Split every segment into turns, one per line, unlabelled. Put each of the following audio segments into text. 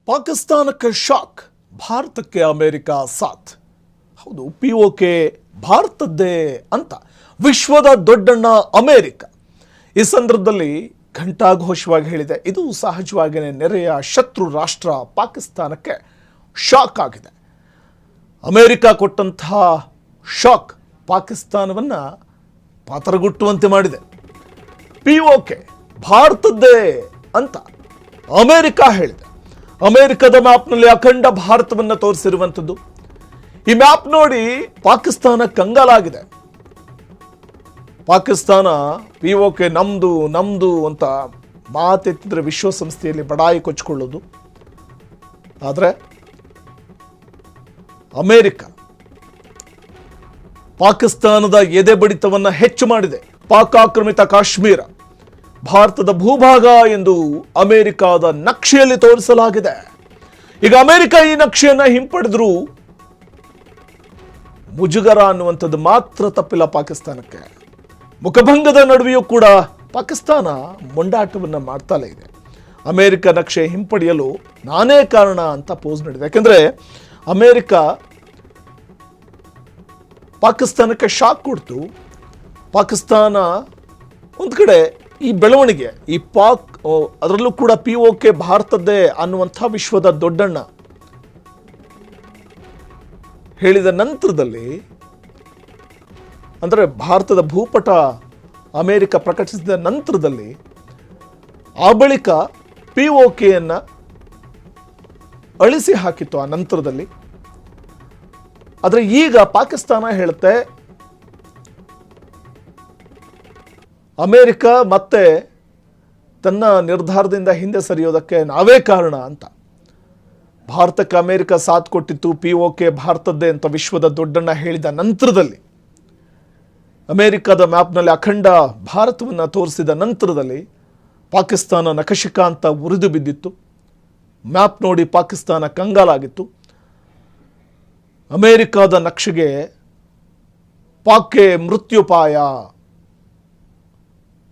ಪಾಕಿಸ್ತಾನಕ್ಕೆ ಶಾಕ್, ಭಾರತಕ್ಕೆ ಅಮೆರಿಕ ಸಾಥ್. ಹೌದು, POK ಭಾರತದ್ದೇ ಅಂತ ವಿಶ್ವದ ದೊಡ್ಡಣ್ಣ ಅಮೆರಿಕ ಈ ಸಂದರ್ಭದಲ್ಲಿ ಘಂಟಾಘೋಷವಾಗಿ ಹೇಳಿದೆ. ಇದು ಸಹಜವಾಗಿಯೇ ನೆರೆಯ ಶತ್ರು ರಾಷ್ಟ್ರ ಪಾಕಿಸ್ತಾನಕ್ಕೆ ಶಾಕ್ ಆಗಿದೆ. ಅಮೆರಿಕ ಕೊಟ್ಟಂತಹ ಶಾಕ್ ಪಾಕಿಸ್ತಾನವನ್ನು ಪಾತರಗುಟ್ಟುವಂತೆ ಮಾಡಿದೆ. POK ಭಾರತದ್ದೇ ಅಂತ ಅಮೆರಿಕ ಹೇಳಿದೆ. ಅಮೆರಿಕದ ಮ್ಯಾಪ್ನಲ್ಲಿ ಅಖಂಡ ಭಾರತವನ್ನು ತೋರಿಸಿರುವಂಥದ್ದು. ಈ ಮ್ಯಾಪ್ ನೋಡಿ ಪಾಕಿಸ್ತಾನ ಕಂಗಾಲಾಗಿದೆ. ಪಾಕಿಸ್ತಾನ POK ನಮ್ದು ನಮ್ದು ಅಂತ ಮಾತೆತ್ತಿದ್ರೆ ವಿಶ್ವಸಂಸ್ಥೆಯಲ್ಲಿ ಬಡಾಯಿ ಕೊಚ್ಚಿಕೊಳ್ಳೋದು. ಆದರೆ ಅಮೆರಿಕ ಪಾಕಿಸ್ತಾನದ ಎದೆ ಬಡಿತವನ್ನು ಹೆಚ್ಚು ಮಾಡಿದೆ. ಪಾಕ್ ಆಕ್ರಮಿತ ಕಾಶ್ಮೀರ ಭಾರತದ ಭೂಭಾಗ ಎಂದು ಅಮೆರಿಕದ ನಕ್ಷೆಯಲ್ಲಿ ತೋರಿಸಲಾಗಿದೆ. ಈಗ ಅಮೆರಿಕ ಈ ನಕ್ಷೆಯನ್ನು ಹಿಂಪಡೆದ್ರು ಮುಜುಗರ ಅನ್ನುವಂಥದ್ದು ಮಾತ್ರ ತಪ್ಪಿಲ್ಲ ಪಾಕಿಸ್ತಾನಕ್ಕೆ. ಮುಖಭಂಗದ ನಡುವೆಯೂ ಕೂಡ ಪಾಕಿಸ್ತಾನ ಮೊಂಡಾಟವನ್ನು ಮಾಡ್ತಲೇ ಇದೆ. ಅಮೆರಿಕ ನಕ್ಷೆ ಹಿಂಪಡೆಯಲು ನಾನೇ ಕಾರಣ ಅಂತ ಪೋಸ್ ನೀಡಿದೆ. ಯಾಕೆಂದ್ರೆ ಅಮೆರಿಕ ಪಾಕಿಸ್ತಾನಕ್ಕೆ ಶಾಕ್ ಕೊಡ್ತು. ಪಾಕಿಸ್ತಾನ ಒಂದು ಕಡೆ ಈ ಬೆಳವಣಿಗೆ, ಈ ಪಾಕ್ ಅದರಲ್ಲೂ ಕೂಡ POK ಭಾರತದ್ದೇ ಅನ್ನುವಂಥ ವಿಶ್ವದ ದೊಡ್ಡಣ್ಣ ಹೇಳಿದ ನಂತರದಲ್ಲಿ, ಅಂದರೆ ಭಾರತದ ಭೂಪಟ ಅಮೆರಿಕ ಪ್ರಕಟಿಸಿದ ನಂತರದಲ್ಲಿ, ಆ ಬಳಿಕ POKಯನ್ನು ಅಳಿಸಿ ಹಾಕಿತ್ತು ಆ ನಂತರದಲ್ಲಿ. ಆದರೆ ಈಗ ಪಾಕಿಸ್ತಾನ ಹೇಳುತ್ತೆ ಅಮೆರಿಕ ಮತ್ತೆ ತನ್ನ ನಿರ್ಧಾರದಿಂದ ಹಿಂದೆ ಸರಿಯೋದಕ್ಕೆ ನಾವೇ ಕಾರಣ ಅಂತ. ಭಾರತಕ್ಕೆ ಅಮೆರಿಕ ಸಾಥ್ ಕೊಟ್ಟಿತ್ತು, POK ಭಾರತದ್ದೇ ಅಂತ ವಿಶ್ವದ ದೊಡ್ಡಣ್ಣ ಹೇಳಿದ ನಂತರದಲ್ಲಿ, ಅಮೆರಿಕದ ಮ್ಯಾಪ್ನಲ್ಲಿ ಅಖಂಡ ಭಾರತವನ್ನು ತೋರಿಸಿದ ನಂತರದಲ್ಲಿ ಪಾಕಿಸ್ತಾನ ನಖಶಿಖಾ ಅಂತ ಉರಿದು ಬಿದ್ದಿತ್ತು. ಮ್ಯಾಪ್ ನೋಡಿ ಪಾಕಿಸ್ತಾನ ಕಂಗಾಲಾಗಿತ್ತು. ಅಮೆರಿಕದ ನಕ್ಷೆಗೆ ಪಾಕ್ಗೆ ಮೃತ್ಯುಪಾಯ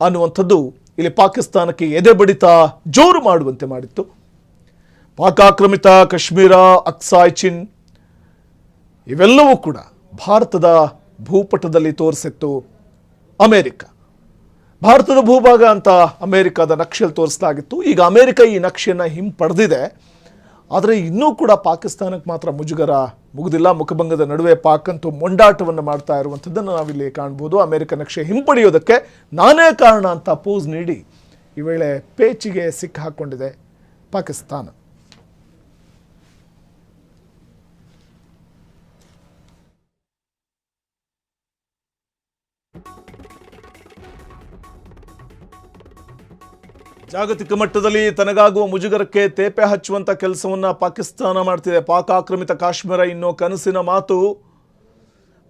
ಅನ್ನುವಂಥದ್ದು ಇಲ್ಲಿ ಪಾಕಿಸ್ತಾನಕ್ಕೆ ಎದೆ ಬಡಿತ ಜೋರು ಮಾಡುವಂತೆ ಮಾಡಿತ್ತು. ಪಾಕ್ ಆಕ್ರಮಿತ ಕಾಶ್ಮೀರ, ಅಕ್ಸಾಯ್ ಚಿನ್ ಇವೆಲ್ಲವೂ ಕೂಡ ಭಾರತದ ಭೂಪಟದಲ್ಲಿ ತೋರಿಸಿತ್ತು ಅಮೆರಿಕ. ಭಾರತದ ಭೂಭಾಗ ಅಂತ ಅಮೆರಿಕದ ನಕ್ಷೆಯಲ್ಲಿ ತೋರಿಸಲಾಗಿತ್ತು. ಈಗ ಅಮೆರಿಕ ಈ ನಕ್ಷೆಯನ್ನು ಹಿಂಪಡೆದಿದೆ. ಆದರೆ ಇನ್ನೂ ಕೂಡ ಪಾಕಿಸ್ತಾನಕ್ಕೆ ಮಾತ್ರ ಮುಜುಗರ ಮುಗಿದಿಲ್ಲ. ಮುಖಭಂಗದ ನಡುವೆ ಪಾಕ್ ಅಂತೂ ಮೊಂಡಾಟವನ್ನು ಮಾಡ್ತಾ ಇರುವಂಥದ್ದನ್ನು ನಾವಿಲ್ಲಿ ಕಾಣ್ಬೋದು. ಅಮೆರಿಕ ನಕ್ಷೆ ಹಿಂಪಡೆಯೋದಕ್ಕೆ ನಾನೇ ಕಾರಣ ಅಂತ ಪೋಸ್ ನೀಡಿ ಈ ವೇಳೆ ಪೇಚಿಗೆ ಸಿಕ್ಕಾಕೊಂಡಿದೆ ಪಾಕಿಸ್ತಾನ. ಜಾಗತಿಕ ಮಟ್ಟದಲ್ಲಿ ತನಗಾಗುವ ಮುಜುಗರಕ್ಕೆ ತೇಪೆ ಹಚ್ಚುವಂಥ ಕೆಲಸವನ್ನು ಪಾಕಿಸ್ತಾನ ಮಾಡ್ತಿದೆ. ಪಾಕ್ ಆಕ್ರಮಿತ ಕಾಶ್ಮೀರ ಇನ್ನೂ ಕನಸಿನ ಮಾತು.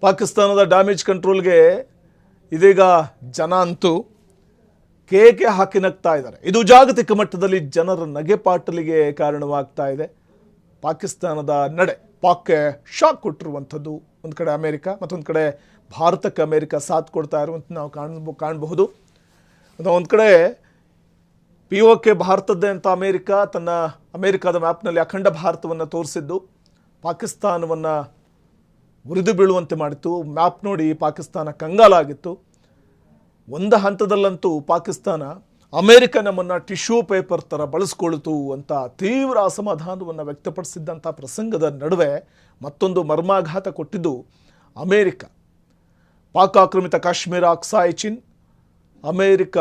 ಪಾಕಿಸ್ತಾನದ ಡ್ಯಾಮೇಜ್ ಕಂಟ್ರೋಲ್ಗೆ ಇದೀಗ ಜನ ಅಂತೂ ಕೇಕೆ ಹಾಕಿ ನಗ್ತಾ ಇದ್ದಾರೆ. ಇದು ಜಾಗತಿಕ ಮಟ್ಟದಲ್ಲಿ ಜನರ ನಗೆಪಾಟಲಿಗೆ ಕಾರಣವಾಗ್ತಾ ಇದೆ. ಪಾಕಿಸ್ತಾನದ ನಡೆ ಪಾಕ್ಗೆ ಶಾಕ್ ಕೊಟ್ಟಿರುವಂಥದ್ದು. ಒಂದು ಕಡೆ ಅಮೆರಿಕ, ಮತ್ತೊಂದು ಕಡೆ ಭಾರತಕ್ಕೆ ಅಮೆರಿಕ ಸಾಥ್ ಕೊಡ್ತಾ ಇರುವಂಥ ನಾವು ಕಾಣಬಹುದು. ಒಂದು ಕಡೆ POK ಭಾರತದ್ದೇ ಅಂತ ಅಮೆರಿಕದ ಮ್ಯಾಪ್ನಲ್ಲಿ ಅಖಂಡ ಭಾರತವನ್ನು ತೋರಿಸಿದ್ದು ಪಾಕಿಸ್ತಾನವನ್ನು ಉರಿದು ಬೀಳುವಂತೆ ಮಾಡಿತ್ತು. ಮ್ಯಾಪ್ ನೋಡಿ ಪಾಕಿಸ್ತಾನ ಕಂಗಾಲಾಗಿತ್ತು. ಒಂದು ಹಂತದಲ್ಲಂತೂ ಪಾಕಿಸ್ತಾನ ಅಮೆರಿಕ ನಮ್ಮನ್ನು ಟಿಶ್ಯೂ ಪೇಪರ್ ಥರ ಬಳಸ್ಕೊಳ್ತು ಅಂತ ತೀವ್ರ ಅಸಮಾಧಾನವನ್ನು ವ್ಯಕ್ತಪಡಿಸಿದ್ದಂಥ ಪ್ರಸಂಗದ ನಡುವೆ ಮತ್ತೊಂದು ಮರ್ಮಾಘಾತ ಕೊಟ್ಟಿದ್ದು ಅಮೆರಿಕ. ಪಾಕ್ ಆಕ್ರಮಿತ ಕಾಶ್ಮೀರ, ಅಕ್ಸಾಯ್ ಚಿನ್ ಅಮೆರಿಕ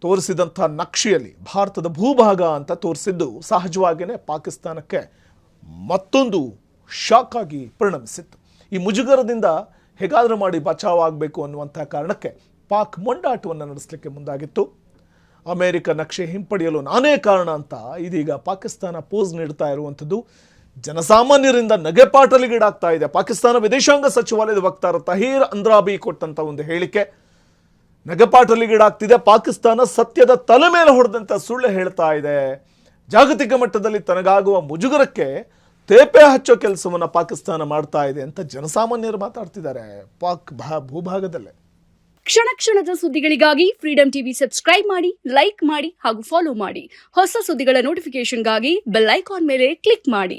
ತೋರಿಸಿದಂಥ ನಕ್ಷೆಯಲ್ಲಿ ಭಾರತದ ಭೂಭಾಗ ಅಂತ ತೋರಿಸಿದ್ದು ಸಹಜವಾಗಿಯೇ ಪಾಕಿಸ್ತಾನಕ್ಕೆ ಮತ್ತೊಂದು ಶಾಕ್ ಆಗಿ ಪರಿಣಮಿಸಿತ್ತು. ಈ ಮುಜುಗರದಿಂದ ಹೇಗಾದರೂ ಮಾಡಿ ಬಚಾವ್ ಆಗಬೇಕು ಅನ್ನುವಂಥ ಕಾರಣಕ್ಕೆ ಪಾಕ್ ಮೊಂಡಾಟವನ್ನು ನಡೆಸಲಿಕ್ಕೆ ಮುಂದಾಗಿತ್ತು. ಅಮೆರಿಕ ನಕ್ಷೆ ಹಿಂಪಡೆಯಲು ನಾನೇ ಕಾರಣ ಅಂತ ಇದೀಗ ಪಾಕಿಸ್ತಾನ ಪೋಸ್ ನೀಡ್ತಾ ಇರುವಂಥದ್ದು ಜನಸಾಮಾನ್ಯರಿಂದ ನಗೆಪಾಟಲಿಗೀಡಾಗ್ತಾ ಇದೆ. ಪಾಕಿಸ್ತಾನ ವಿದೇಶಾಂಗ ಸಚಿವಾಲಯದ ವಕ್ತಾರ ತಹೀರ್ ಅಂದ್ರಾಬಿ ಕೊಟ್ಟಂಥ ಒಂದು ಹೇಳಿಕೆ ನಗೆಪಾಟಲಿಗೀಡಾಗ್ತಿದೆ. ಪಾಕಿಸ್ತಾನ ಸತ್ಯದ ತಲೆ ಮೇಲೆ ಹೊಡೆದಂಥ ಸುಳ್ಳು ಹೇಳ್ತಾ ಇದೆ. ಜಾಗತಿಕ ಮಟ್ಟದಲ್ಲಿ ತನಗಾಗುವ ಮುಜುಗರಕ್ಕೆ ತೇಪೆ ಹಚ್ಚೋ ಕೆಲಸವನ್ನು ಪಾಕಿಸ್ತಾನ ಮಾಡ್ತಾ ಇದೆ ಅಂತ ಜನಸಾಮಾನ್ಯರು ಮಾತಾಡ್ತಿದ್ದಾರೆ ಪಾಕ್ ಭೂಭಾಗದಲ್ಲೇ.
ಕ್ಷಣ ಕ್ಷಣದ ಸುದ್ದಿಗಳಿಗಾಗಿ ಫ್ರೀಡಂ ಟಿವಿ ಸಬ್ಸ್ಕ್ರೈಬ್ ಮಾಡಿ, ಲೈಕ್ ಮಾಡಿ ಹಾಗೂ ಫಾಲೋ ಮಾಡಿ. ಹೊಸ ಸುದ್ದಿಗಳ ನೋಟಿಫಿಕೇಶನ್ಗಾಗಿ ಬೆಲ್ ಐಕಾನ್ ಮೇಲೆ ಕ್ಲಿಕ್ ಮಾಡಿ.